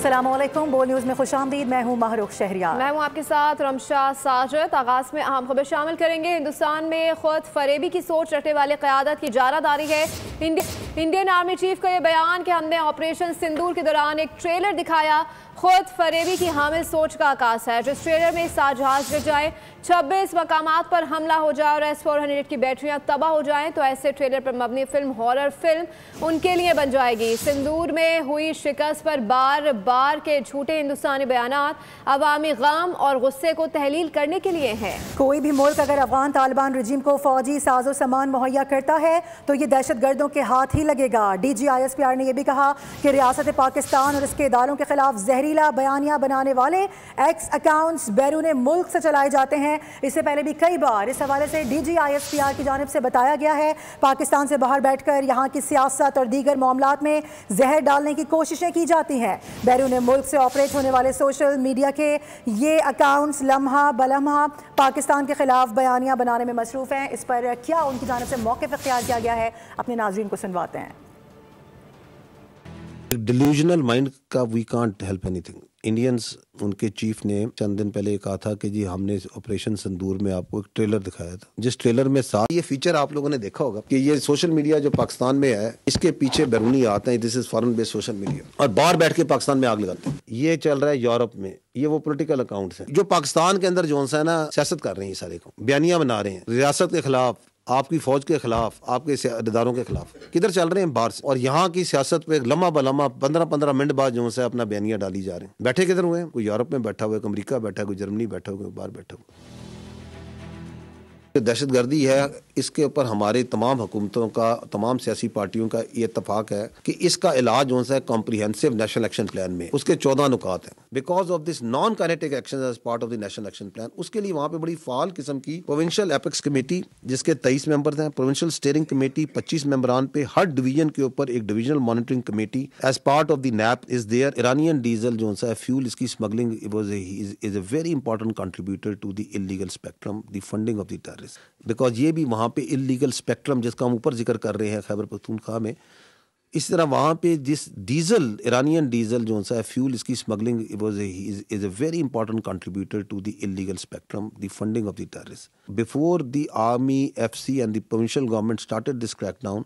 अस्सलाम वालेकुम, बोल न्यूज़ में खुशामदीद। मैं हूँ महरूख शहरियार। मैं हूँ आपके साथ रमशा साजिद। आगाज में अहम खबर शामिल करेंगे। हिंदुस्तान में खुद फरेबी की सोच रखने वाले क़यादत की जारादारी है। इंडियन आर्मी चीफ का ये बयान कि हमने ऑपरेशन सिंदूर के दौरान एक ट्रेलर दिखाया खुद फरेबी की हामिल सोच का आकाश है। जिस ट्रेलर में जहाज गिर जाए, 26 मकामात पर हमला हो जाए और S-400 की बैटरियां तबाह हो जाएं, तो ऐसे ट्रेलर पर मबनी फिल्म, हॉरर फिल्म उनके लिए बन जाएगी। सिंदूर में हुई शिकस्त पर बार बार के झूठे हिंदुस्तानी बयानात अवामी गम और गुस्से को तहलील करने के लिए हैं। कोई भी मुल्क अगर अफगान तालिबान रजीम को फौजी साजो सामान मुहैया करता है तो ये दहशत गर्दों के हाथ ही लगेगा। DGISPR ने यह भी कहा कि रियासत पाकिस्तान और इसके इदारों के खिलाफ जहरीला बयानिया बनाने वाले एक्स अकाउंट्स बैरून मुल्क से चलाए जाते हैं। इससे पहले भी कई बार इस हवाले से DGISPR की जानिब से बताया गया है, पाकिस्तान से बाहर बैठकर यहाँ की सियासत और दीगर मामलात में जहर डालने की कोशिशें की जाती हैं। बैरून मुल्क से ऑपरेट होने वाले सोशल मीडिया के ये अकाउंट्स लम्हा बलम्हा पाकिस्तान के खिलाफ बयानिया बनाने में मसरूफ़ हैं। इस पर क्या उनकी जानिब से मौक़िफ़ इख्तियार किया गया है, अपने नाज़रीन को सुनवाते हैं। डिल्यूजनल माइंड का we can't help anything. Indians, उनके चीफ ने चंद दिन पहले कहा था कि जी हमने ऑपरेशन सिंदूर में आपको एक ट्रेलर दिखाया था, जिस ट्रेलर में साथ ये फीचर आप लोगों ने देखा होगा कि ये सोशल मीडिया जो पाकिस्तान में है, इसके पीछे बैरूनी आते हैं, this is foreign based social media, और बाहर बैठ के पाकिस्तान में आग लगाते हैं। ये चल रहा है यूरोप में, ये वो पॉलिटिकल अकाउंट्स हैं जो पाकिस्तान के अंदर जो है ना सियासत कर रहे हैं, सारे को बयानिया बना रहे हैं रियासत के खिलाफ, आपकी फौज के खिलाफ, आपके इदारों के खिलाफ। किधर चल रहे हैं? बाहर से। और यहाँ की सियासत पे लम्हा बलम्हा 15-15 मिनट बाद जो है अपना बयानिया डाली जा रहे हैं। बैठे किधर हुए हैं? कोई यूरोप में बैठा हुआ है, कोई अमेरिका बैठा है, कोई जर्मनी बैठा हुआ है, कोई बाहर बैठा हुआ है। दहशतगर्दी है, इसके ऊपर हमारे तमाम हुकूमतों का, तमाम सियासी पार्टियों का ये इत्तफाक है कि इसका इलाज जो है कॉम्प्रिहेंसिव नेशनल एक्शन प्लान में, उसके 14 नुकात हैं। Because of this non kinetic action as part of the national action plan, उसके लिए वहाँ पे बड़ी फाल किस्म की प्रोविंशियल एपेक्स कमेटी, जिसके 23 मेंबर हैं, प्रोविंशियल स्टीयरिंग कमेटी 25 मेंबरान पे, हर डिवीजन के ऊपर एक divisional monitoring committee as part of the NAP is there. Iranian diesel जो है फ्यूल, इसकी smuggling is a very important contributor to the illegal spectrum, the funding of the terrorist. Because ये भी वहाँ पे इलीगल स्पेक्ट्रम जिसका हम ऊपर जिक्र कर रहे हैं खैबर पख्तूनख्वा में, इस तरह वहाँ पे जिस डीजल, ईरानियन डीजल जो है फ्यूल, इसकी smuggling is a very important contributor to the illegal spectrum, the funding of the terrorist. Before the army, FC and the provincial government started this crackdown,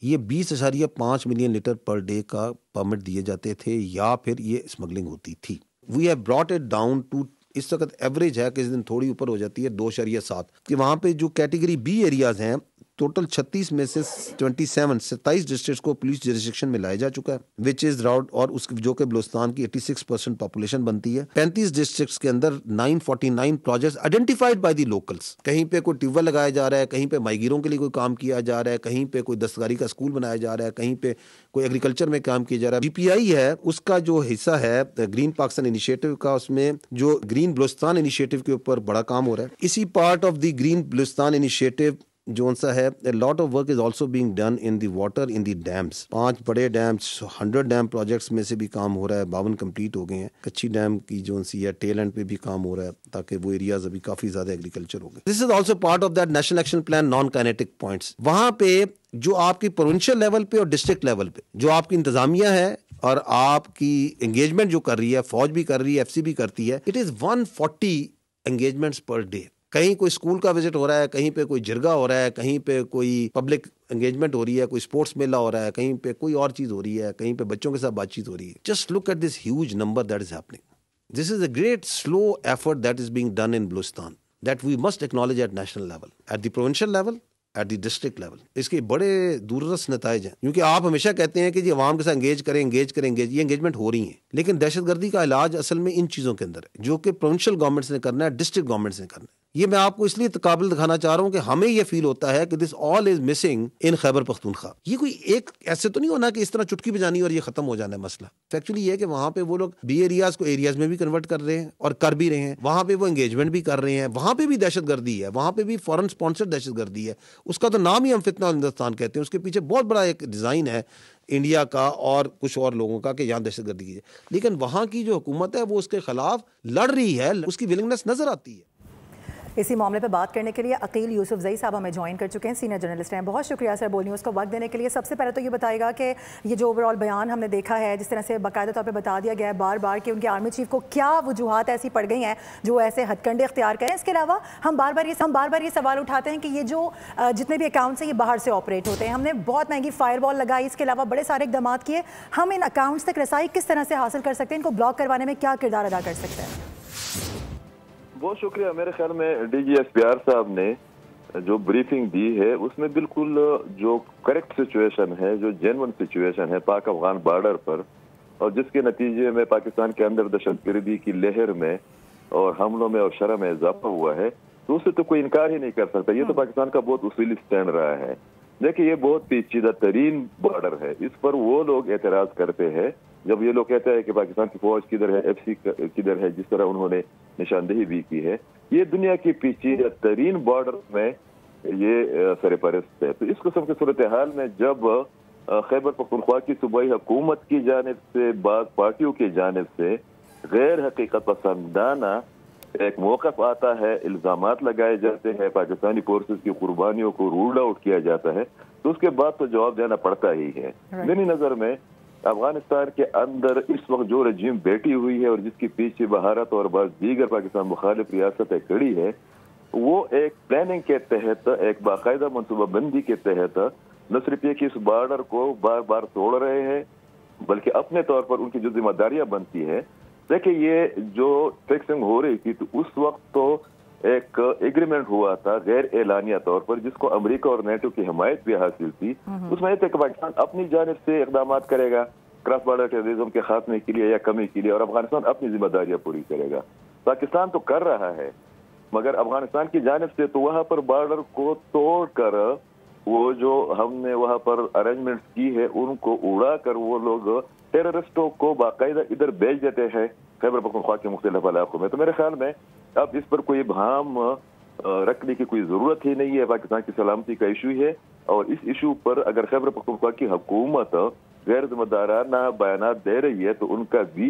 ये 20.5 मिलियन लीटर पर डे का permit दिए जाते थे या फिर ये smuggling होती थी। We have brought it down to, इस वक्त एवरेज है कि इस दिन थोड़ी ऊपर हो जाती है 2.7, कि वहाँ पे जो कैटेगरी B एरियाज हैं, टोटल 36 में से 27 डिस्ट्रिक्ट को पुलिस जुरिस्डिक्शन में लाया जा चुका है, विच इज राउड, और उस जो कि बलूचिस्तान की 86% पॉपुलेशन बनती है। 35 डिस्ट्रिक्ट्स के अंदर 949 projects identified by the locals. कहीं पे कोई ट्यूबवेल लगाया जा रहा है, कहीं पे माइग्रों के लिए कोई काम किया जा रहा है, कहीं पे कोई दस्तकारी का स्कूल बनाया जा रहा है, कहीं पे कोई एग्रीकल्चर में काम किया जा रहा है। GPI है, उसका जो हिस्सा है ग्रीन पाकिस्तान इनिशिएटिव का, उसमें जो ग्रीन बलूचिस्तान इनिशिएटिव के ऊपर बड़ा काम हो रहा है। इसी part of the green Balochistan initiative जो सा है, a lot of work is also being done in the water in the dams। 5 बड़े डैम्स, 100 डैम प्रोजेक्ट्स में से भी काम हो रहा है, 52 कंप्लीट हो गए हैं। कच्ची डैम की जो सी है टेल एंड पे भी काम हो रहा है, ताकि वो एरियाज अभी काफी ज्यादा एग्रीकल्चर हो गए। This is also part of that national action plan non kinetic points. वहां पे जो आपकी प्रोविंशियल लेवल पे और डिस्ट्रिक्ट लेवल पे जो आपकी इंतजामिया है और आपकी एंगेजमेंट जो कर रही है, फौज भी कर रही है, FC भी करती है, it is 140 engagements per day. कहीं कोई स्कूल का विजिट हो रहा है, कहीं पे कोई जिरगा हो रहा है, कहीं पे कोई पब्लिक एंगेजमेंट हो रही है, कोई स्पोर्ट्स मेला हो रहा है, कहीं पे कोई और चीज हो रही है, कहीं पे बच्चों के साथ बातचीत हो रही है। Just look at this huge number that is happening. This is a great slow effort that is being done in Balochistan, that we must acknowledge at national level, at the provincial level, at the district level. इसके बड़े दूरदर्श नताइज हैं, क्योंकि आप हमेशा कहते हैं कि जी अवाम के साथ एंगेज करें, ये एंगेजमेंट हो रही है, लेकिन दहशतगर्दी का इलाज असल में इन चीज़ों के अंदर है, जो कि प्रोविंशियल गवर्नमेंट्स ने करना है, डिस्ट्रिक्ट गवर्नमेंट्स ने करना है। ये मैं आपको इसलिए तकाबल दिखाना चाह रहा हूँ कि हमें ये फील होता है कि this all is missing in Khyber Pakhtunkhwa. ये कोई एक ऐसे तो नहीं होना कि इस तरह चुटकी बजानी और ये खत्म हो जाना है मसला। एक्चुअली ये है कि वहाँ पे वो लोग B एरियाज को एरियाज में भी कन्वर्ट कर रहे हैं और कर भी रहे हैं, वहाँ पे वो एंगेजमेंट भी कर रहे हैं, वहाँ पे भी दहशतगर्दी है, वहाँ पे भी फॉरेन स्पॉन्सर्ड दहशतगर्दी है। उसका तो नाम ही हम फितना हिंदुस्तान कहते हैं, उसके पीछे बहुत बड़ा एक डिज़ाइन है इंडिया का और कुछ और लोगों का कि यहाँ दहशतगर्दी की है, लेकिन वहाँ की जो हुकूमत है वो उसके खिलाफ लड़ रही है, उसकी विलिंगनेस नजर आती है। इसी मामले पर बात करने के लिए अकील यूसुफजई साहब हमें ज्वाइन कर चुके हैं, सीनियर जर्नलिस्ट हैं। बहुत शुक्रिया सर बोल न्यूज़ को वक्त देने के लिए। सबसे पहले तो ये बताएगा कि ये जो ओवरऑल बयान हमने देखा है, जिस तरह से बाकायदा तौर पर बता दिया गया है बार बार कि उनके आर्मी चीफ को क्या वजूहात ऐसी पड़ गई हैं जो ऐसे हथकंडे इख्तियार करें। इसके अलावा हम बार बार ये सवाल उठाते हैं कि ये जो जितने भी अकाउंट्स हैं ये बाहर से ऑपरेट होते हैं। हमने बहुत महंगी फायरवॉल लगाई, इसके अलावा बड़े सारे इकदाम किए। हम इन अकाउंट्स तक रसाई किस तरह से हासिल कर सकते हैं? इनको ब्लॉक करवाने में क्या किरदार अदा कर सकते हैं? बहुत शुक्रिया। मेरे ख्याल में DGSPR साहब ने जो ब्रीफिंग दी है उसमें बिल्कुल जो करेक्ट सिचुएशन है, जो जेन्युइन सिचुएशन है पाक अफगान बॉर्डर पर, और जिसके नतीजे में पाकिस्तान के अंदर दहशतगर्दी की लहर में और हमलों में और शरह में इजाफा हुआ है, तो उससे तो कोई इनकार ही नहीं कर सकता। ये तो पाकिस्तान का बहुत उसूली स्टैंड रहा है। देखिए, ये बहुत पेचीदा तरीन बॉर्डर है। इस पर वो लोग एतराज करते हैं जब ये लोग कहते हैं कि पाकिस्तान की फौज किधर है, FC किधर है, जिस तरह उन्होंने निशानदेही भी की है। ये दुनिया की पेचीदा तरीन बॉर्डर में ये सरपरस्त है। तो इस किस्म की सूरत हाल में जब खैबर पख्तूनख्वा की सूबाई हुकूमत की जानिब से, बाज़ पार्टियों की जानिब से गैर हकीकत पसंदाना एक मौक़िफ़ आता है, इल्ज़ामात लगाए जाते हैं, पाकिस्तानी फोर्सेस की कुर्बानियों को रूल आउट किया जाता है, तो उसके बाद तो जवाब देना पड़ता ही है। मेरी नज़र में अफगानिस्तान के अंदर इस वक्त जो रजीम बैठी हुई है और जिसके पीछे भारत और बाज़ दीगर पाकिस्तान मुखालिफ रियासतें खड़ी है, वो एक प्लानिंग के तहत, एक बाकायदा मनसूबाबंदी के तहत न सिर्फ ये कि इस बॉर्डर को बार बार तोड़ रहे हैं, बल्कि अपने तौर पर उनकी जो जिम्मेदारियां बनती है। देखिए, ये जो फिक्सिंग हो रही थी तो उस वक्त तो एक एग्रीमेंट हुआ था गैर एलानिया तौर पर, जिसको अमेरिका और नेटो की हिमायत भी हासिल थी। उसमें यह था कि पाकिस्तान अपनी जानिब से इकदाम करेगा क्रॉस बॉर्डर टेररिज्म के खात्मे के लिए या कमी के लिए, और अफगानिस्तान अपनी जिम्मेदारियां पूरी करेगा। पाकिस्तान तो कर रहा है, मगर अफगानिस्तान की जानिब से तो वहां पर बॉर्डर को तोड़कर वो जो हमने वहां पर अरेंजमेंट की है उनको उड़ा कर वो लोग टेररिस्टों को बाकायदा इधर भेज देते हैं खैबर पख्तूनख्वा के मुख्तलिफ इलाकों में। तो मेरे ख्याल में अब इस पर कोई भाम रखने की कोई जरूरत ही नहीं है। पाकिस्तान की सलामती का इशू है, और इस इशू पर अगर खैबर पख्तूनख्वा की हुकूमत गैर जिम्मेदाराना बयानात दे रही है तो उनका भी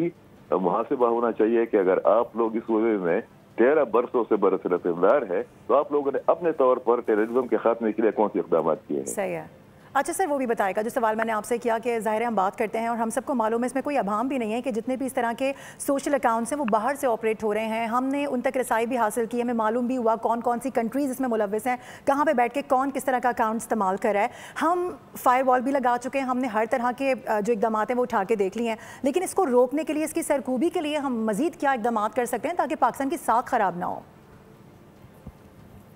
मुहासिबा होना चाहिए कि अगर आप लोग इस वे में 13 बरसों से बरसदार है तो आप लोगों ने अपने तौर पर टेररिज्म के खात्मे के लिए कौन से इक़दाम किए हैं। सही है। अच्छा सर, वो भी बताएगा जो सवाल मैंने आपसे किया कि ज़ाहिर है हम बात करते हैं और हम सबको मालूम है, इसमें कोई अभाम भी नहीं है कि जितने भी इस तरह के सोशल अकाउंट्स हैं वो बाहर से ऑपरेट हो रहे हैं। हमने उन तक रसाई भी हासिल की, हमें मालूम भी हुआ कौन कौन सी कंट्रीज़ इसमें मुलव्वस हैं, कहाँ पे बैठ के कौन किस तरह का अकाउंट इस्तेमाल कर रहा है। हम फायरवॉल भी लगा चुके हैं, हमने हर तरह के जो इकदाम हैं वो उठा के देख लिए हैं, लेकिन इसको रोकने के लिए, इसकी सरकूबी के लिए हम मज़ीद क्या इकदाम कर सकते हैं ताकि पाकिस्तान की साख ख़राब ना हो?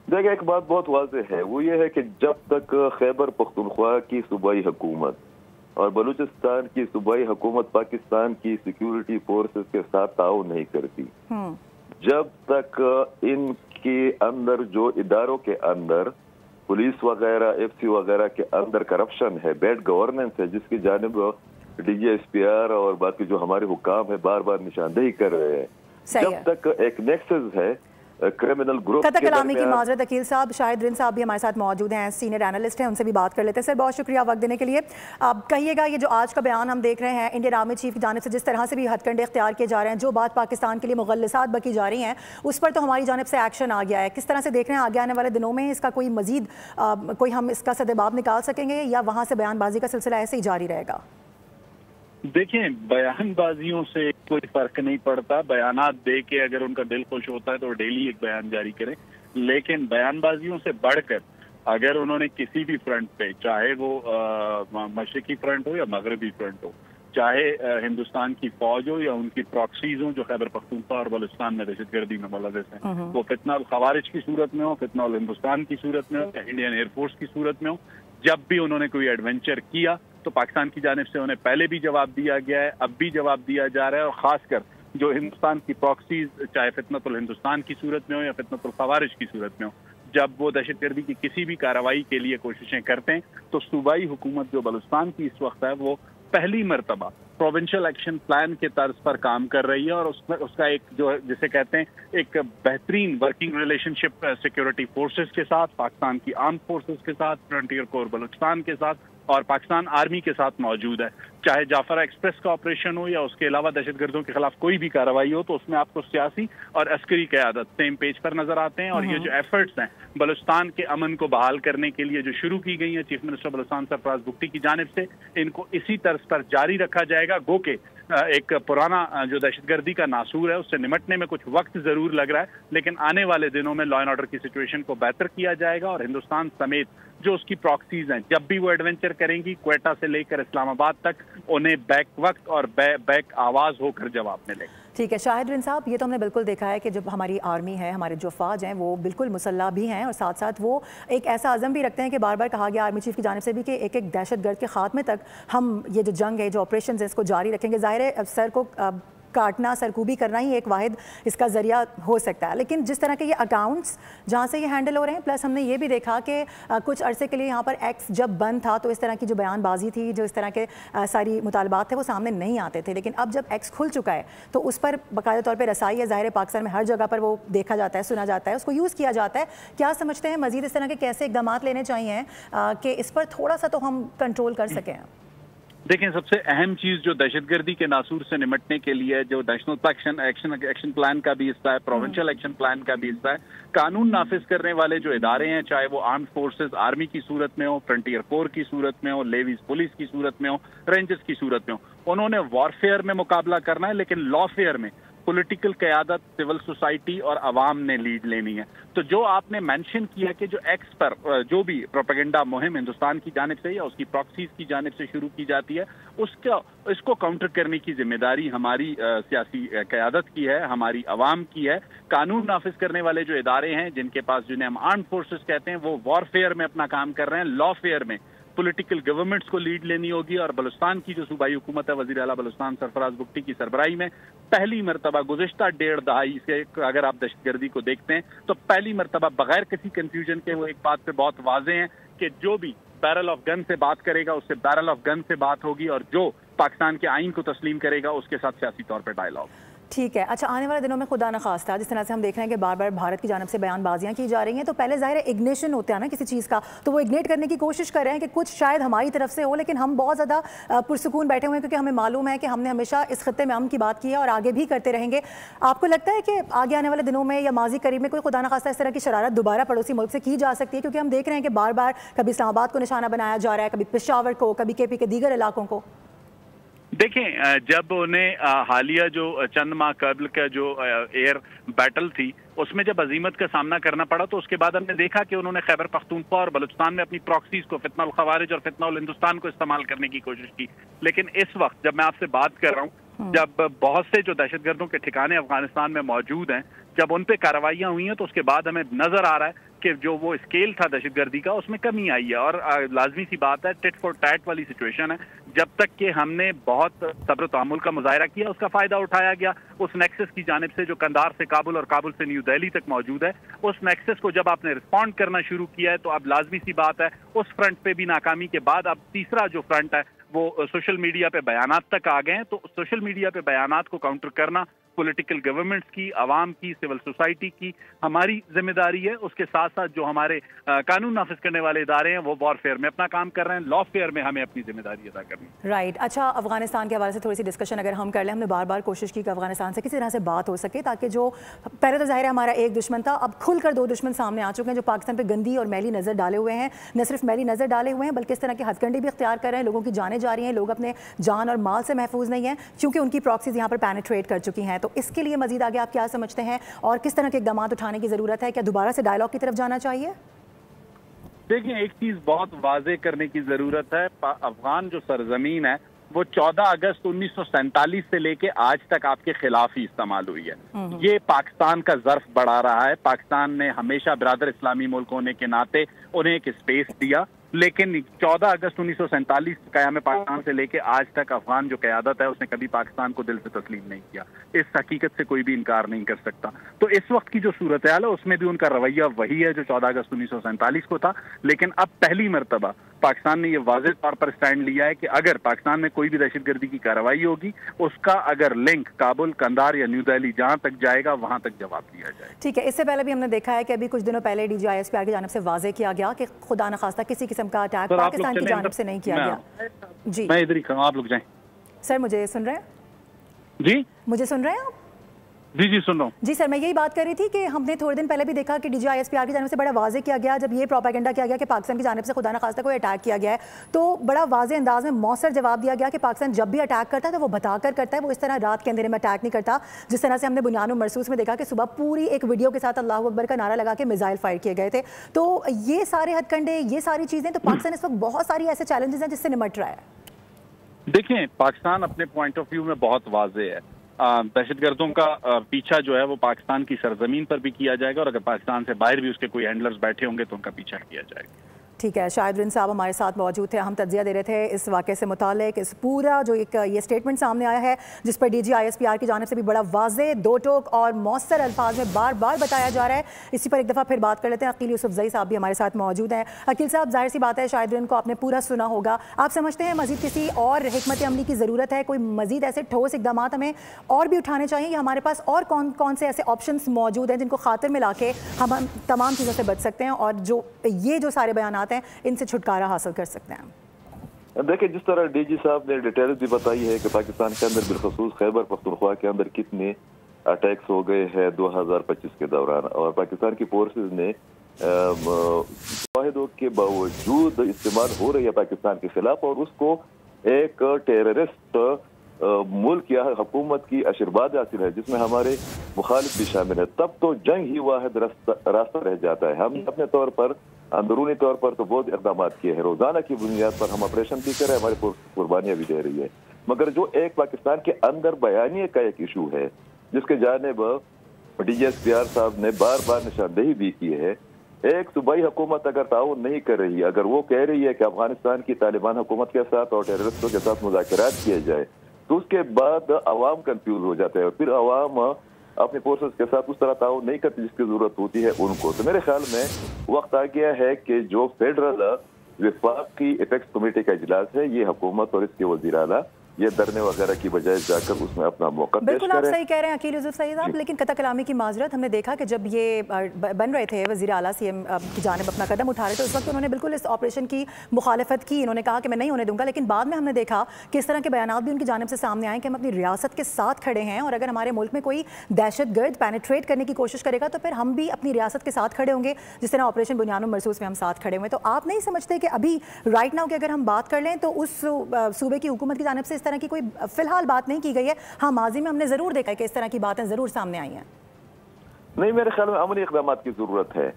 देखिए, एक बात बहुत वाज़ेह है, वो ये है कि जब तक खैबर पख्तूनख्वा की सूबाई हुकूमत और बलूचिस्तान की सूबाई हुकूमत पाकिस्तान की सिक्योरिटी फोर्सेस के साथ ताउन नहीं करती, जब तक इनके अंदर जो इदारों के अंदर पुलिस वगैरह, FC वगैरह के अंदर करप्शन है, बैड गवर्नेंस है, जिसकी जानिब DGSPR और बाकी जो हमारे हुकाम है बार बार निशानदेही कर रहे हैं, जब तक एक नेक्सस है क्रिमिनल ग्रुप कतई कलामी की माजरत। अकील साहब, शाहिद रिन साहब भी हमारे साथ मौजूद हैं, सीनियर एनालिस्ट हैं, उनसे भी बात कर लेते हैं। सर बहुत शुक्रिया वक्त देने के लिए। आप कहिएगा, ये जो आज का बयान हम देख रहे हैं इंडियन आर्मी चीफ की जानिब से जिस तरह से भी हथकंडे इख्तियार किए जा रहे हैं, जो बात पाकिस्तान के लिए मुगल्लसात बकी जा रही हैं, उस पर तो हमारी जानिब से एक्शन आ गया है। किस तरह से देख रहे हैं आगे आने वाले दिनों में इसका कोई मजीद कोई हम इसका सदेबाब निकाल सकेंगे या वहाँ से बयानबाजी का सिलसिला ऐसे ही जारी रहेगा? देखिए, बयानबाजियों से कोई फर्क नहीं पड़ता। बयानात दे के अगर उनका दिल खुश होता है तो डेली एक बयान जारी करें, लेकिन बयानबाजियों से बढ़कर अगर उन्होंने किसी भी फ्रंट पे, चाहे वो मशरकी फ्रंट हो या मगरबी फ्रंट हो, चाहे हिंदुस्तान की फौज हो या उनकी प्रॉक्सीज हो जो खैबर पख्तूनख्वा और बलूचिस्तान में दहशतगर्दी में मुलव्वस हैं, वो फितना उल खवारिज की सूरत में हो, फितना उल हिंदुस्तान की सूरत में हो या इंडियन एयरफोर्स की सूरत में हो, जब भी उन्होंने कोई एडवेंचर किया तो पाकिस्तान की जानिब से उन्हें पहले भी जवाब दिया गया है, अब भी जवाब दिया जा रहा है। और खासकर जो हिंदुस्तान की प्रॉक्सीज, चाहे फितनतुल हिंदुस्तान की सूरत में हो या फितनतुल खवारिज की सूरत में हो, जब वो दहशतगर्दी की किसी भी कार्रवाई के लिए कोशिशें करते हैं तो सूबाई हुकूमत जो बलूचिस्तान की इस वक्त है वो पहली मरतबा प्रोविंशियल एक्शन प्लान के तर्ज पर काम कर रही है, और उसमें उसका एक जो जिसे कहते हैं एक बेहतरीन वर्किंग रिलेशनशिप सिक्योरिटी फोर्सेस के साथ, पाकिस्तान की आर्म फोर्सेस के साथ, फ्रंटियर कोर बलूचिस्तान के साथ और पाकिस्तान आर्मी के साथ मौजूद है। चाहे जाफरा एक्सप्रेस का ऑपरेशन हो या उसके अलावा दहशतगर्दों के खिलाफ कोई भी कार्रवाई हो, तो उसमें आपको सियासी और अस्करी क़यादत सेम पेज पर नजर आते हैं। और ये जो एफर्ट्स हैं बलूचिस्तान के अमन को बहाल करने के लिए जो शुरू की गई हैं चीफ मिनिस्टर बलूचिस्तान सरफराज भुट्टी की जानिब से, इनको इसी तर्ज पर जारी रखा जाएगा। गो के एक पुराना जो दहशतगर्दी का नासूर है उससे निमटने में कुछ वक्त जरूर लग रहा है, लेकिन आने वाले दिनों में लॉ एंड ऑर्डर की सिचुएशन को बेहतर किया जाएगा और हिंदुस्तान समेत जो उसकी प्रॉक्सीज हैं जब भी वो एडवेंचर करेंगी क्वेटा से लेकर इस्लामाबाद तक, उन्हें बैक वक्त और बैक आवाज होकर जवाब मिलेगा। ठीक है शाहिद बिन साहब, ये तो हमने बिल्कुल देखा है कि जब हमारी आर्मी है, हमारे जो फौज हैं वो बिल्कुल मुसल्ला भी हैं और साथ साथ वो एक ऐसा अज़म भी रखते हैं कि बार बार कहा गया आर्मी चीफ की जानिब से भी कि एक एक दहशतगर्द के खात्मे तक हम ये जो जंग है, जो ऑपरेशन है, इसको जारी रखेंगे। ज़ाहिर है सर को काटना, सरकूबी करना ही एक वाहिद इसका ज़रिया हो सकता है, लेकिन जिस तरह के ये अकाउंट्स जहाँ से ये हैंडल हो रहे हैं, प्लस हमने ये भी देखा कि कुछ अरसे के लिए यहाँ पर एक्स जब बंद था तो इस तरह की जो बयानबाजी थी, जो इस तरह के सारी मुतालबात थे वो सामने नहीं आते थे, लेकिन अब जब एक्स खुल चुका है तो उस पर बाकायदा तौर पर रसाई है। ज़ाहिर है पाकिस्तान में हर जगह पर वो देखा जाता है, सुना जाता है, उसको यूज़ किया जाता है। क्या समझते हैं मज़ीद इस तरह के कैसे इक़दाम लेने चाहिए कि इस पर थोड़ा सा तो हम कंट्रोल कर सकें? देखें, सबसे अहम चीज जो दहशतगर्दी के नासूर से निमटने के लिए जो नेशनल एक्शन प्लान का भी हिस्सा है, प्रोविंशियल एक्शन प्लान का भी हिस्सा है, कानून नाफिज करने वाले जो इदारे हैं, चाहे वो आर्म्ड फोर्सेस आर्मी की सूरत में हो, फ्रंटियर कोर की सूरत में हो, लेवीज पुलिस की सूरत में हो, रेंजर्स की सूरत में हो, उन्होंने वॉरफेयर में मुकाबला करना है, लेकिन लॉफेयर में पॉलिटिकल क़यादत, सिविल सोसाइटी और अवाम ने लीड लेनी है। तो जो आपने मेंशन किया कि जो एक्स पर जो भी प्रोपेगेंडा मुहिम हिंदुस्तान की जानिब से या उसकी प्रॉक्सीज की जानिब से शुरू की जाती है, इसको काउंटर करने की जिम्मेदारी हमारी सियासी क़यादत की है, हमारी अवाम की है। कानून नाफिज करने वाले जो इदारे हैं, जिनके पास, जिन्हें हम आर्म्ड फोर्सेस कहते हैं, वो वॉरफेयर में अपना काम कर रहे हैं। लॉफेयर में पॉलिटिकल गवर्नमेंट्स को लीड लेनी होगी और बलूचिस्तान की जो सूबाई हुकूमत है, वज़ीर आला बलूचिस्तान सरफराज भुट्टी की सरबराही में पहली मरतबा गुज़िश्ता 1.5 दहाई से अगर आप दहशतगर्दी को देखते हैं तो पहली मरतबा बगैर किसी कंफ्यूजन के वो एक बात पे बहुत वाज़ेह हैं कि जो भी बैरल ऑफ गन से बात करेगा उससे बैरल ऑफ गन से बात होगी और जो पाकिस्तान के आइन को तस्लीम करेगा उसके साथ सियासी तौर पर डायलॉग। ठीक है। अच्छा, आने वाले दिनों में खुदा न खास्ता जिस तरह से हम देख रहे हैं कि बार बार भारत की जानिब से बयानबाजियां की जा रही हैं, तो पहले ज़ाहिर है इग्निशन होता है ना किसी चीज़ का, तो वो इग्नेट करने की कोशिश कर रहे हैं कि कुछ शायद हमारी तरफ से हो, लेकिन हम बहुत ज़्यादा पुरसुकून बैठे हुए हैं क्योंकि हमें मालूम है कि हमने हमेशा इस खत्ते में अमन की बात की है और आगे भी करते रहेंगे। आपको लगता है कि आगे आने वाले दिनों में या माजी करीब में कोई खुदा न खास्ता इस तरह की शरारत दोबारा पड़ोसी मुल्क से की जा सकती है? क्योंकि हम देख रहे हैं कि बार बार कभी इस्लामाबाद को निशाना बनाया जा रहा है, कभी पेशावर को, कभी KP के दीगर इलाकों को। देखें, जब उन्हें हालिया जो चंद माह कबल का जो एयर बैटल थी उसमें जब अजीमत का सामना करना पड़ा, तो उसके बाद हमने देखा कि उन्होंने खैबर पख्तूनख्वा और बलूचिस्तान में अपनी प्रॉक्सीज को, फितना उल खवारिज और फितना उल हिंदुस्तान को इस्तेमाल करने की कोशिश की। लेकिन इस वक्त जब मैं आपसे बात कर रहा हूँ, जब बहुत से जो दहशतगर्दों के ठिकाने अफगानिस्तान में मौजूद हैं, जब उन पे कार्रवाइयाँ हुई हैं, तो उसके बाद हमें नजर आ रहा है कि जो वो स्केल था दहशतगर्दी का उसमें कमी आई है। और लाजमी सी बात है, टिट फॉर टैट वाली सिचुएशन है। जब तक कि हमने बहुत सब्र तहम्मुल का मुजाहरा किया, उसका फायदा उठाया गया। उस नेक्सस की जानिब से जो कंधार से काबुल और काबुल से न्यू दिल्ली तक मौजूद है, उस नेक्सस को जब आपने रिस्पॉन्ड करना शुरू किया है, तो अब लाजमी सी बात है उस फ्रंट पे भी नाकामी के बाद अब तीसरा जो फ्रंट है वो सोशल मीडिया पे बयानात तक आ गए हैं। तो सोशल मीडिया पे बयानात को काउंटर करना पॉलिटिकल गवर्नमेंट्स की, आवाम की, सिविल सोसाइटी की हमारी जिम्मेदारी है। उसके साथ साथ जो हमारे कानून नाफिज करने वाले इदारे हैं वो वॉरफेयर में अपना काम कर रहे हैं, लॉफेयर में हमें अपनी जिम्मेदारी अदा करनी है। राइट। अच्छा, अफगानिस्तान के हवाले से थोड़ी सी डिस्कशन अगर हम कर लें, हमने बार बार कोशिश की कि अफगानिस्तान से किसी तरह से बात हो सके, ताकि जो पहले तो ज़ाहिर है हमारा एक दुश्मन था, अब खुलकर दो दुश्मन सामने आ चुके हैं जो पाकिस्तान पर गंदी और मैली नज़र डाले हुए हैं। न सिर्फ मैली नज़र डाले हुए हैं बल्कि इस तरह की हथकंडी भी इख्तियार कर रहे हैं, लोगों की जानें जा रही हैं, लोग अपने जान और माल से महफूज नहीं हैं क्योंकि उनकी प्रॉक्सीज यहाँ पर पेनिट्रेट कर चुकी हैं। तो इसके लिए मजीद आगे आप क्या समझते हैं और किस तरह के इक़दाम उठाने की जरूरत है? क्या दोबारा से डायलॉग की तरफ जाना चाहिए? देखिए, एक चीज बहुत वाज़ेह करने की जरूरत है, अफगान जो सरजमीन है वो 14 अगस्त 1947 से लेके आज तक आपके खिलाफ ही इस्तेमाल हुई है। ये पाकिस्तान का ज़र्फ बढ़ा रहा है। पाकिस्तान ने हमेशा बिरादर इस्लामी मुल्क होने के नाते उन्हें एक स्पेस दिया, लेकिन 14 अगस्त 1947 क़याम पाकिस्तान से लेके आज तक अफगान जो क़यादत है उसने कभी पाकिस्तान को दिल से तस्लीम नहीं किया। इस हकीकत से कोई भी इनकार नहीं कर सकता। तो इस वक्त की जो सूरत हाल है उसमें भी उनका रवैया वही है जो 14 अगस्त 1947 को था। लेकिन अब पहली मरतबा पाकिस्तान ने ये वाज़ेह तौर पर स्टैंड लिया है कि अगर पाकिस्तान में कोई भी दहशत गर्दी की कार्रवाई होगी, उसका अगर लिंक काबुल, कंधार या न्यू दिल्ली जहां तक जाएगा वहां तक जवाब दिया जाएगा। ठीक है, इससे पहले भी हमने देखा है कि अभी कुछ दिनों पहले DGISPR की जानिब से वाज़ेह किया गया कि खुदा न खास्ता किसी किस्म का अटैक पाकिस्तान की जानिब से नहीं किया गया। जी मैं इधर ही खड़ा हूं, आप लोग जाएं। सर मुझे सुन रहे हैं? जी मुझे सुन रहे हैं आप? जी सुन रहा हूँ। जी सर, मैं यही बात कर रही थी कि हमने थोड़े दिन पहले भी देखा कि DGISPR की जानिब से बड़ा वाज़ेह किया गया, जब ये प्रोपेगेंडा किया गया कि पाकिस्तान की जानिब से खुदा न खास्ता कोई अटैक किया गया है, तो बड़ा वाज़ेह अंदाज में मौसर जवाब दिया गया कि पाकिस्तान जब भी अटैक करता है तो वो बताकर करता है, वो इस तरह रात के अंधेरे में अटैक नहीं करता। जिस तरह से हमने बुनियान मरसूस में देखा कि सुबह पूरी एक वीडियो के साथ अल्लाह अकबर का नारा लगा के मिसाइल फायर किए गए थे। तो ये सारे हथकंडे, ये सारी चीज़ें, तो पाकिस्तान इस वक्त बहुत सारी ऐसे चैलेंजेस हैं जिससे निमट रहा है। देखें, पाकिस्तान अपने पॉइंट ऑफ व्यू में बहुत वाज़ेह है। दहशतगर्दों का पीछा जो है वो पाकिस्तान की सरजमीन पर भी किया जाएगा, और अगर पाकिस्तान से बाहर भी उसके कोई हैंडलर्स बैठे होंगे तो उनका पीछा किया जाएगा। ठीक है, शाहिद रिन साहब हमारे साथ मौजूद थे, हम तज्जिया दे रहे थे इस वाक़े से मुतालिक, इस पूरा जो एक ये स्टेटमेंट सामने आया है जिस पर DGISPR की जानिब से भी बड़ा वाज़ेह, दो टोक और मौसर अल्फाज में बार बार बताया जा रहा है। इसी पर एक दफ़ा फिर बात कर लेते हैं। अकील यूसुफजई साहब भी हमारे साथ मौजूद हैं। अकील साहब, जाहिर सी बात है शाहिद रिन को आपने पूरा सुना होगा, आप समझते हैं मज़ीद किसी और हिकमत अमली की ज़रूरत है? कोई मज़ीद ऐसे ठोस इकदाम हमें और भी उठाने चाहिए, या हमारे पास और कौन कौन से ऐसे ऑप्शंस मौजूद हैं जिनको खातिर मिला के हम तमाम चीज़ों से बच सकते हैं और जो ये जो सारे बयानात हैं इनसे छुटकारा हासिल कर सकते हैं? देखिए, जिस तरह DG साहब ने डिटेल्स भी बताई है कि पाकिस्तान के अंदर बिलखसूस खैबर पख्तूनख्वा के अंदर कितने अटैक्स हो गए हैं 2025 के दौरान, और पाकिस्तान की फोर्सेस ने वाहिदों के बावजूद इस्तेमाल हो रही है पाकिस्तान के खिलाफ, और उसको एक टेररिस्ट मुल्क या हुकूमत की आशीर्वाद हासिल है जिसमें हमारे मुखालिफ भी शामिल है, तब तो जंग ही वाहिद रास्ता रह जाता है। हम अपने तौर पर अंदरूनी तौर पर तो बहुत इकदाम किए हैं, रोजाना की बुनियाद पर हम ऑपरेशन भी कर रहे हैं, हमारी कुर्बानियां भी दे रही है, मगर जो एक पाकिस्तान के अंदर बयानिए का एक इशू है जिसके जानिब DGISPR साहब ने बार बार निशानदेही भी की है, एक सूबाई हुकूमत अगर ताउन नहीं कर रही है, अगर वो कह रही है कि अफगानिस्तान की तालिबान हुकूमत के साथ और टेररिस्टों के साथ मुज़ाकरात किए जाए, तो उसके बाद अवाम कंफ्यूज हो जाते हैं और फिर अवाम अपने फोर्सेस के साथ उस तरह ताउन नहीं करती जिसकी जरूरत होती है उनको। तो मेरे ख्याल में वक्त आ गया है कि जो फेडरल विफाकी इफेक्ट्स कमेटी का इजलास है, ये हुकूमत और इसके वज़ीर आला ये धरने वगैरह की बजाय जाकर उसमें अपना मौका पेश बिल्कुल आप सही कह रहे हैं अकील यूसुफजई साहब, लेकिन कता कलामी की माजरत, हमने देखा कि जब ये बन रहे थे वज़ीर आला CM की जानिब अपना कदम उठा रहे थे, उस वक्त उन्होंने बिल्कुल इस ऑपरेशन की मुखालफत की, इन्होंने कहा कि मैं नहीं होने दूंगा, लेकिन बाद में हमने देखा कि इस तरह के बयानात भी उनकी जानिब से सामने आए कि हम अपनी रियासत के साथ खड़े हैं, और अगर हमारे मुल्क में कोई दहशत गर्द पेनिट्रेट करने की कोशिश करेगा तो फिर हम भी अपनी रियासत के साथ खड़े होंगे, जिस तरह ऑपरेशन बुनियान मरसूस में हम साथ खड़े हुए। तो आप नहीं समझते कि अभी राइट नाउ की अगर हम बात कर लें तो उस सूबे की हुकूमत की जानिब से इस तरह की कोई फिलहाल बात नहीं की गई है? हाँ, माजी में हमने जरूर देखा है कि इस तरह की बातें जरूर सामने आई हैं। नहीं, मेरे ख्याल में अमली इक़दाम की जरूरत है।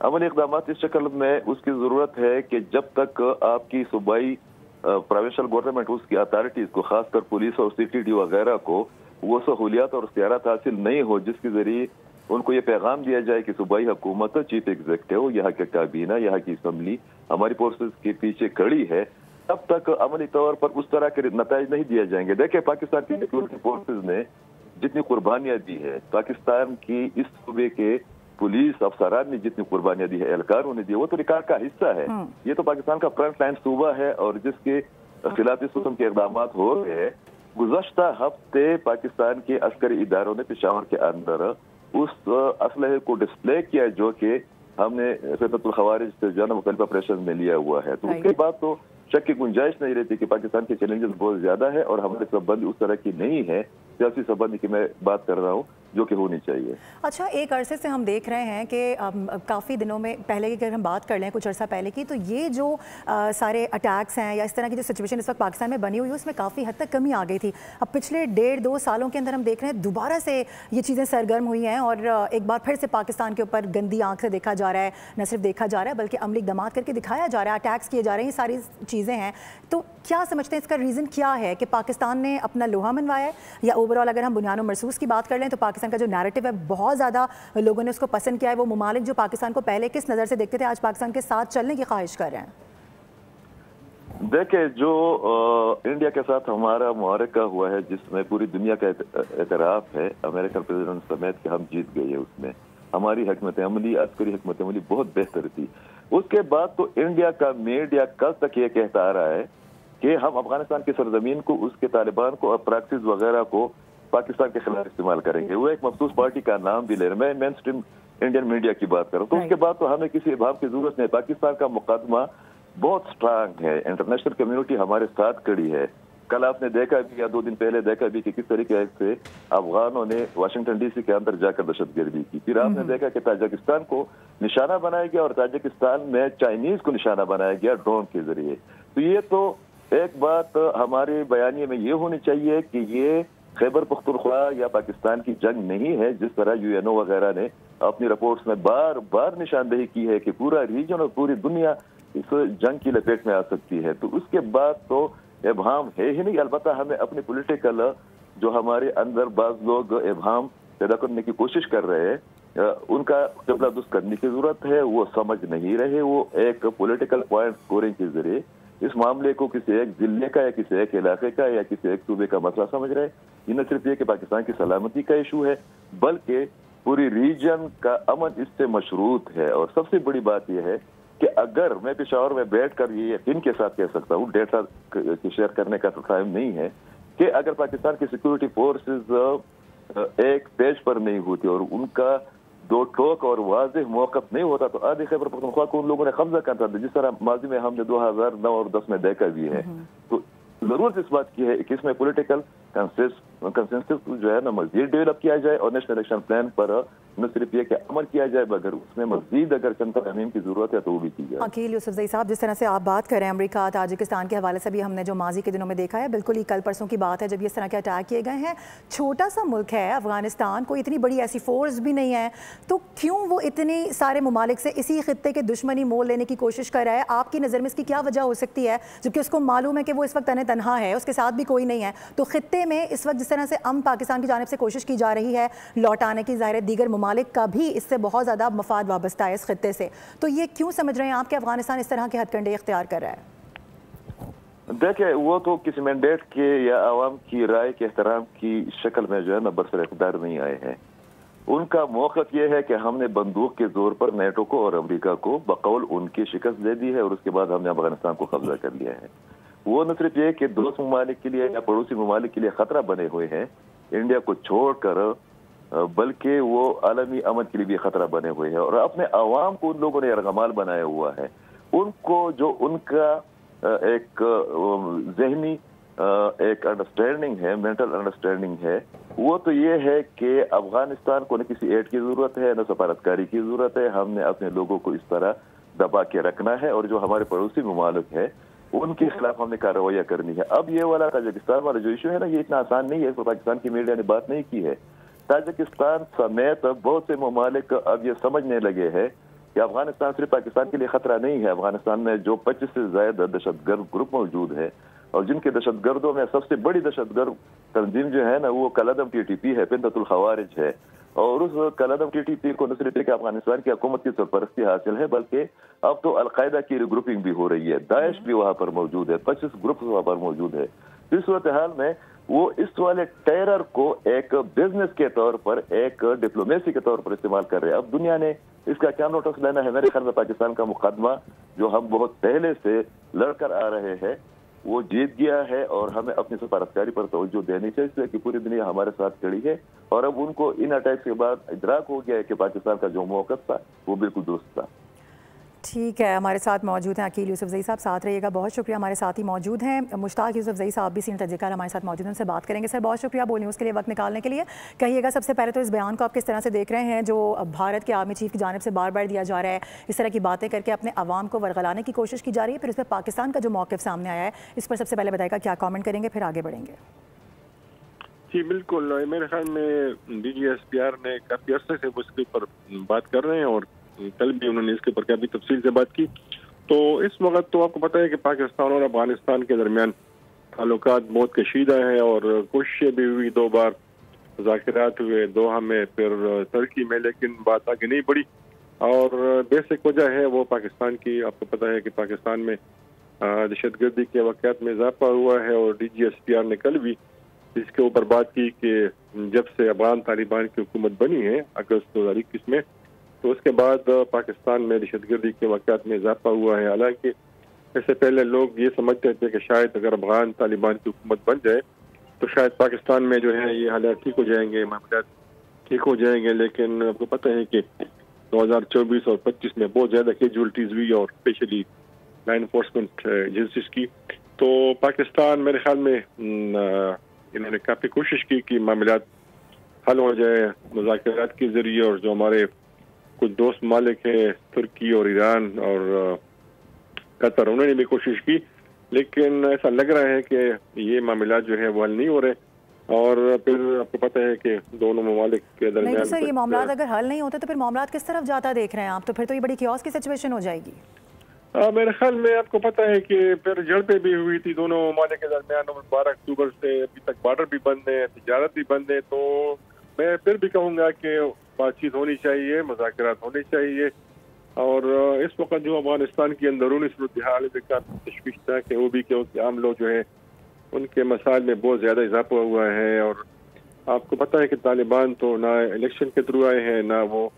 अमली इक़दाम इस शक्ल में उसकी जरूरत है कि जब तक आपकी सूबाई प्रोविंशियल गवर्नमेंट, उसकी अथॉरिटीज को, खासकर पुलिस और CTD वगैरह को वो सहूलियात और इख्तियारात हासिल नहीं हो जिसके जरिए उनको ये पैगाम दिया जाए कि सूबाई हुकूमत, चीफ एग्जीक्यूटिव, यहाँ के काबीना, यहाँ की असम्बली हमारी फोर्सेस के पीछे खड़ी है, तब तक अमली तौर पर उस तरह के नताइज नहीं दिए जाएंगे। देखिए, पाकिस्तान की सिक्योरिटी फोर्सेज ने जितनी कुर्बानियां दी है, पाकिस्तान की इस सूबे के पुलिस अफसरान ने जितनी कुर्बानियां दी है, एहलकारों ने दी है, वो तो रिकॉर्ड का हिस्सा है। ये तो पाकिस्तान का फ्रंट लाइन सूबा है और जिसके खिलाफ इस किस्म के इक़दाम हो रहे हैं। गुज़श्ता हफ्ते पाकिस्तान के अस्करी इदारों ने पेशावर के अंदर उस असलहे को डिस्प्ले किया जो कि हमने फितनतुल खवारिज से जो है मुख्तलिफ ऑपरेशन में लिया हुआ है। तो उसके बाद तो शक की गुंजाइश नहीं रहती कि पाकिस्तान के चैलेंजेस बहुत ज्यादा है और हमारे संबंध उस तरह की नहीं है, सियासी संबंध की मैं बात कर रहा हूँ, जो कि होनी चाहिए। अच्छा, एक अरसे से हम देख रहे हैं कि काफ़ी दिनों में पहले की अगर हम बात कर लें, कुछ अर्सा पहले की, तो ये जो सारे अटैक्स हैं या इस तरह की जो सिचुएशन इस वक्त पाकिस्तान में बनी हुई है उसमें काफ़ी हद तक कमी आ गई थी। अब पिछले 1.5-2 सालों के अंदर हम देख रहे हैं दोबारा से ये चीज़ें सरगर्म हुई हैं और एक बार फिर से पाकिस्तान के ऊपर गंदी आँख से देखा जा रहा है, न सिर्फ देखा जा रहा है बल्कि अमली इक़दाम करके दिखाया जा रहा है, अटैक्स किए जा रहे हैं, ये सारी चीज़ें हैं। तो क्या समझते हैं इसका रीज़न क्या है कि पाकिस्तान ने अपना लोहा मनवाया है, या ओवरऑल अगर हम बुनियान मरसूस की बात कर लें तो पाकिस्तान का जो नैरेटिव है बहुत ज़्यादा लोगों ने उसको पसंद किया है? वो ममालिक जो पाकिस्तान को पहले किस नज़र से देखते थे आज पाकिस्तान के साथ चलने की ख्वाहिश कर रहे हैं? देखिए, जो इंडिया के साथ हमारा मुआरका हुआ है जिसमें पूरी दुनिया का एतराफ़ है, अमेरिकन प्रेसिडेंट समेत कि हम जीत गए हैं, उसमें हमारी हिकमत अमली, अस्करी हिकमत अमली बहुत बेहतर थी। اس کے بعد تو انڈیا کا میڈیا کل تک یہ کہتا آ رہا ہے کہ ہم افغانستان کی سرزمین کو، اس کے طالبان کو اور پریکٹس وغیرہ کو پاکستان کے خلاف استعمال کریں گے. وہ ایک مخصوص پارٹی کا نام بھی لے رہے ہیں. میں مین اسٹریم انڈین میڈیا کی بات کر رہا ہوں. تو اس کے بعد تو ہمیں کسی ابہام کی ضرورت نہیں. پاکستان کا مقدمہ بہت سٹرانگ ہے. انٹرنیشنل کمیونٹی ہمارے ساتھ کھڑی ہے. کل آپ نے دیکھا بھی یا 2 دن پہلے دیکھا بھی کہ کس طریقے سے افغانوں نے واشنگٹن ڈی سی کے اندر جا کر دہشت گردی کی. پھر آپ نے دیکھا کہ تاجکستان کو نشانہ بنایا گیا اور تاجکستان میں چائنیز کو نشانہ بنایا گیا ڈرون کے ذریعے. تو یہ تو ایک بات ہمارے بیانیے میں یہ ہونی چاہیے کہ یہ خیبر پختونخوا یا پاکستان کی جنگ نہیں ہے، جس طرح UNO وغیرہ نے اپنی رپورٹس میں بار بار نشاندہی کی ہے کہ پورا ریجن اور پوری دنیا اس جنگ کی لپیٹ میں آ سکتی ہے. تو اس کے بعد تو ابہام ہے ہی نہیں. البتہ ہمیں اپنے پولیٹیکل جو ہمارے اندر بعض لوگ ابہام پیدا کرنے کی کوشش کر رہے ہیں، ان کا قبلہ درست کرنے کی ضرورت ہے. وہ سمجھ نہیں رہے. وہ ایک پولیٹیکل پوائنٹ اسکورنگ کے ذریعے اس معاملے کو کسی ایک ضلع کا یا کسی ایک علاقے کا یا کسی ایک صوبے کا مسئلہ سمجھ رہے. یہ نہ صرف یہ کہ پاکستان کی سلامتی کا ایشو ہے بلکہ پوری ریجن کا امن اس سے مشروط ہے. اور سب سے بڑی بات یہ ہے کہ اگر میں پشاور میں بیٹھ کر یہ یقین کے ساتھ کہہ سکتا ہوں، ڈیٹا شیئر کرنے کا تو ٹائم نہیں ہے، کہ اگر پاکستان کی سیکورٹی فورسز ایک پیج پر نہیں ہوتی اور ان کا 2 ٹھوک اور واضح موقف نہیں ہوتا تو آدھی خیبر پختونخوا کو ان لوگوں نے قبضہ کرتا تھا، جس طرح ماضی میں ہم نے 2009 اور 10 میں دیکھا بھی ہے. تو ضرورت اس بات کی ہے کہ اس میں پولیٹیکل کنسنسس جو ہے نا مزید ڈیولپ کیا جائے اور نیشنل ایکشن پلان پر نہ صرف یہ کہ عمل کیا جائے مگر اس میں مزید اگر چند ترمیم کی ضرورت ہے تو وہ بھی کی جائے. عقیل یوسفزئی صاحب، جس طرح سے آپ بات کریں امریکہ تاجکستان کے حوالے سے بھی ہم نے جو ماضی کے دنوں میں دیکھا ہے، بالکل ہی کل پرسوں کی بات ہے جب اس طرح کے اٹیک کیے گئے ہیں. چھوٹا سا ملک ہے افغانستان، کوئی اتنی بڑی ایسی فورس بھی نہیں ہے، تو کیوں وہ اتنے سارے ممالک سے اسی خطے کے دشمنی مول لینے کی کوشش کر رہا ہے؟ آپ کی نظر میں اس کی کیا وجہ ہو سکتی ہے جبکہ اس کو معلوم ہے کہ وہ اس وقت تنہا ہے، اس کے ساتھ بھی کوئی نہیں ہے؟ تو خطے میں اس وقت جس طرح سے پاکستان کی جانب سے کوشش کی جا رہی ہے لوٹانے کی، ظاہر دیگر ممالک کا بھی اس سے بہت زیادہ مفاد وابستہ ہے اس خطے سے، تو یہ کیوں سمجھ رہے ہیں آپ کہ افغانستان اس طرح کے ہتھ کنڈے اختیار کر رہا ہے؟ دیکھیں، وہ تو کسی مینڈیٹ کے یا عوام کی رائے کے احترام کی شکل میں جو ہے نا برسر اقتدار نہیں آئے ہیں. ان کا موقف یہ ہے کہ ہم نے بندوق کے زور پر نیٹو کو اور امریکہ کو بقول ان کی شکست دے دی ہے اور اس کے بعد ہم نے افغانستان کو قبضہ کر لیا ہے. وہ نہ صرف یہ کہ دوست ممالک کے لیے یا پڑوسی ممالک کے لیے خطرہ بنے ہوئے ہیں انڈیا کو چھوڑ کر، بلکہ وہ عالمی امن کے لیے بھی خطرہ بنے ہوئے ہیں اور اپنے عوام کو ان لوگوں نے یرغمال بنایا ہوا ہے. ان کو جو ان کا ایک ذہنی ایک انڈرسٹینڈنگ ہے، مینٹل انڈرسٹینڈنگ ہے، وہ تو یہ ہے کہ افغانستان کو نہ کسی ایڈ کی ضرورت ہے نہ سفارتکاری کی ضرورت ہے. ہم نے اپنے لوگوں کو اس طرح دبا کے رکھنا ہے اور جو ہمارے پڑوسی ممالک ہیں ان کے خلاف ہم نے کارروائیاں کرنی ہے. اب یہ والا تاجکستان والا جو ایشو ہے نا، یہ اتنا آسان نہیں ہے. پاکستان کی میڈیا نے بات نہیں کی ہے. تاجکستان سمیت بہت سے ممالک اب یہ سمجھنے لگے ہیں کہ افغانستان صرف پاکستان کے لیے خطرہ نہیں ہے. افغانستان میں جو 25 سے زائد دہشت گرد گروپ موجود ہیں اور جن کے دہشت گردوں میں سب سے بڑی دہشت گرد تنظیم جو ہے نا وہ کالعدم TTP ہے، پنتۃ الخوارج ہے. اور اس کالعدم TTP کو نہ صرف ایک افغانستان کی حکومت کی سرپرستی حاصل ہے بلکہ اب تو القاعدہ کی ریگروپنگ بھی ہو رہی ہے. داعش بھی وہاں پر موجود ہے، 25 گروپ وہاں پر موجود ہے. اس صورتحال میں وہ اس والے ٹیرر کو ایک بزنس کے طور پر، ایک ڈپلومیسی کے طور پر استعمال کر رہے ہیں. اب دنیا نے اس کا کیا نوٹس لینا ہے؟ میرے خیال میں پاکستان کا مقدمہ جو ہم بہت پہلے سے لڑ کر آ رہے ہیں وہ جیت گیا ہے اور ہمیں اپنی سفارتکاری پر توجہ دینی چاہیے، اس لیے کہ پوری دنیا ہمارے ساتھ کھڑی ہے اور اب ان کو ان اٹیکس کے بعد ادراک ہو گیا ہے کہ پاکستان کا جو موقف تھا وہ بالکل درست تھا. ٹھیک ہے، ہمارے ساتھ موجود ہیں عقیل یوسفزئی صاحب، ساتھ رہیے گا. بہت شکریہ. ہمارے ساتھ ہی موجود ہیں مشتاق یوسفزئی صاحب بھی سینئر تجزیہ کار ہمارے ساتھ موجود ہیں، ان سے بات کریں گے. سر بہت شکریہ بول نیوز کے لیے وقت نکالنے کے لیے. کہیے گا سب سے پہلے تو اس بیان کو آپ کس طرح سے دیکھ رہے ہیں جو بھارت کے آرمی چیف کی جانب سے بار بار دیا جا رہا ہے، اس طرح کی باتیں کر کے اپنے عوام کو ورغلانے کی کوشش کی جا رہی ہے، پھر اس پہ پاکستان کا جو موقف سامنے آیا ہے اس پر سب سے پہلے بتائے گا کیا کامنٹ کریں گے، پھر آگے بڑھیں گے. جی بالکل، میرے خیال میں DGSPR نے کافی عرصے سے اس کے اوپر بات کر رہے ہیں اور کل بھی انہوں نے اس کے اوپر کافی تفصیل سے بات کی. تو اس وقت تو آپ کو پتہ ہے کہ پاکستان اور افغانستان کے درمیان تعلقات بہت کشیدہ ہیں اور کوششیں بھی ہوئی، 2 بار مذاکرات ہوئے دوحہ میں، پھر ترکی میں، لیکن بات آگے نہیں بڑھی. اور بیسک وجہ ہے وہ پاکستان کی. آپ کو پتہ ہے کہ پاکستان میں دہشت گردی کے واقعات میں اضافہ ہوا ہے اور DGSPR نے کل بھی اس کے اوپر بات کی کہ جب سے افغان طالبان کی حکومت بنی ہے اگست 2021 میں، तो उसके बाद पाकिस्तान में दहशतगर्दी के वाक़यात में इजाफा हुआ है। हालांकि इससे पहले लोग ये समझते थे कि शायद अगर अफगान तालिबान की हुकूमत बन जाए तो शायद पाकिस्तान में जो है ये हालात ठीक हो जाएंगे, मामला ठीक हो जाएंगे, लेकिन आपको पता है कि 2024 और 25 में बहुत ज़्यादा कैजुअल्टीज हुई और स्पेशली लॉ इन्फोर्समेंट एजेंसीज की। तो पाकिस्तान मेरे ख्याल में इन्होंने काफ़ी कोशिश की कि मामला हल हो जाए मुज़ाकरात के ज़रिए, और जो हमारे कुछ दोस्त ममालिक हैं तुर्की और ईरान और कतर, उन्होंने भी कोशिश की, लेकिन ऐसा लग रहा है कि ये मामला जो है वो हल नहीं हो रहे। और फिर आपको पता है कि दोनों ममालिक के दरमियान नहीं तो सर ये मामला अगर हल नहीं होते तो फिर मामला किस तरफ जाता देख रहे हैं आप? तो फिर तो ये बड़ी कियोस की सिचुएशन हो जाएगी। मेरे ख्याल में आपको पता है कि फिर झड़पें भी हुई थी दोनों ममालिक के दरमियान, 12 अक्टूबर से अभी तक बॉर्डर भी बंद है, तिजारत भी बंद है। तो मैं फिर भी कहूँगा कि बातचीत होनी चाहिए, मुज़ाकरात होने चाहिए। और इस वक्त जो अफगानिस्तान की अंदरूनी सूरत हाल में काफ़ी तशवीशनाक है, वो भी क्योंकि आम लोग जो है उनके मसाइल में बहुत ज़्यादा इजाफा हुआ है। और आपको पता है कि तालिबान तो ना इलेक्शन के थ्रू आए हैं, ना वो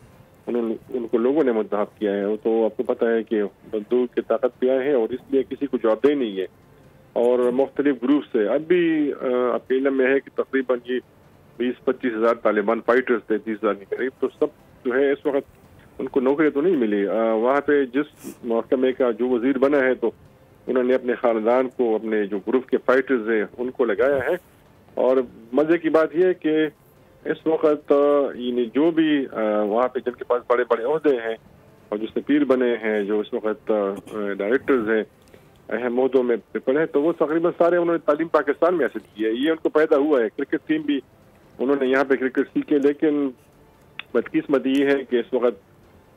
उनको लोगों ने मुंतखब किया है। तो आपको पता है कि बंदूक की ताकत पे आए हैं और इसलिए किसी को जवाबदेही नहीं है। और मुख्तलिफ ग्रुप से अब भी आपके इल्म में है कि तकरीबन ये 20-25 हज़ार तालिबान फाइटर्स थे, 30 हज़ार के करीब। तो सब जो है इस वक्त उनको नौकरी तो नहीं मिली। वहाँ पे जिस महकमे का जो वजीर बना है तो उन्होंने अपने खानदान को, अपने जो ग्रुप के फाइटर्स हैं उनको लगाया है। और मजे की बात यह है कि इस वक्त जो भी वहाँ पे जिनके पास बड़े बड़े ओहदे हैं और जो सफीर बने हैं, जो इस वक्त डायरेक्टर्स हैं, अहम ओहदों में पीपल है, तो वो तकरीबन सारे उन्होंने तालीम पाकिस्तान में हासिल की है। ये उनको पैदा हुआ है। क्रिकेट टीम भी उन्होंने यहाँ पे क्रिकेट सीखे, लेकिन बदकिस्मत ये है कि इस वक्त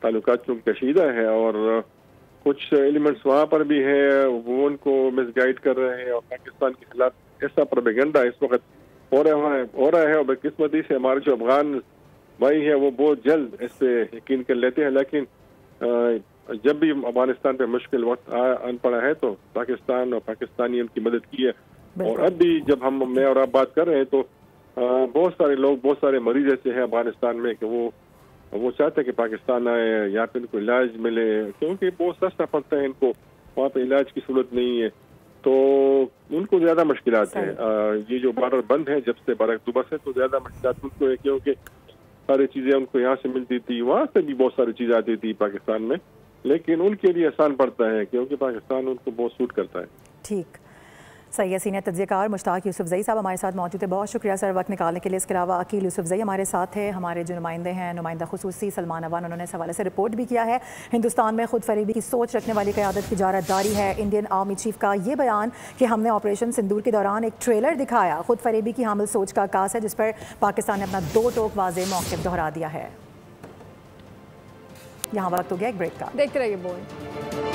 ताल्लुकात चूँकि कशीदा है और कुछ एलिमेंट्स वहाँ पर भी है, वो उनको मिसगाइड कर रहे हैं और पाकिस्तान के खिलाफ ऐसा प्रोपेगेंडा इस वक्त हो रहा है। और बदकिस्मती से हमारे जो अफगान भाई है वो बहुत जल्द इस पे यकीन कर लेते हैं। लेकिन जब भी अफगानिस्तान पे मुश्किल वक्त आन पड़ा है तो पाकिस्तान और पाकिस्तानी उनकी मदद की है। और अब भी जब मैं और आप बात कर रहे हैं तो बहुत सारे लोग, बहुत सारे मरीज ऐसे हैं अफगानिस्तान में कि वो चाहते हैं कि पाकिस्तान आए, यहाँ पे इनको इलाज मिले, क्योंकि बहुत सस्ता पड़ता है इनको, वहाँ पे इलाज की सूरत नहीं है, तो उनको ज़्यादा मुश्किलात हैं। ये जो बॉर्डर बंद है जब से 12 अक्टूबर से, तो ज़्यादा मुश्किलात उनको है, क्योंकि सारी चीज़ें उनको यहाँ से मिलती थी, वहाँ से भी बहुत सारी चीज़ें आती थी पाकिस्तान में, लेकिन उनके लिए आसान पड़ता है क्योंकि पाकिस्तान उनको बहुत सूट करता है। ठीक, सही है। सीनियर तज्ज़ियाकार मुश्ताक यूसुफजई साहब हमारे साथ मौजूद है, बहुत शुक्रिया सर वक्त निकालने के लिए। इसके अलावा अकील यूसुफजई हमारे साथ है। हमारे जो नुमाइंदे हैं, नुमाइंदा खुसूसी सलमान अवान, उन्होंने इस हवाले से रिपोर्ट भी किया है। हिंदुस्तान में खुद फरेबी की सोच रखने वाली क़यादत की जारत जारी है। इंडियन आर्मी चीफ का ये बयान कि हमने ऑपरेशन सिंदूर के दौरान एक ट्रेलर दिखाया, खुद फरेबी की हामिल सोच का आकाश है, जिस पर पाकिस्तान ने अपना दो टोक वाज़ेह मौक़िफ़ दोहरा दिया है। यहाँ वक्त हो गया एक ब्रेक का, देखते रहिए बोल।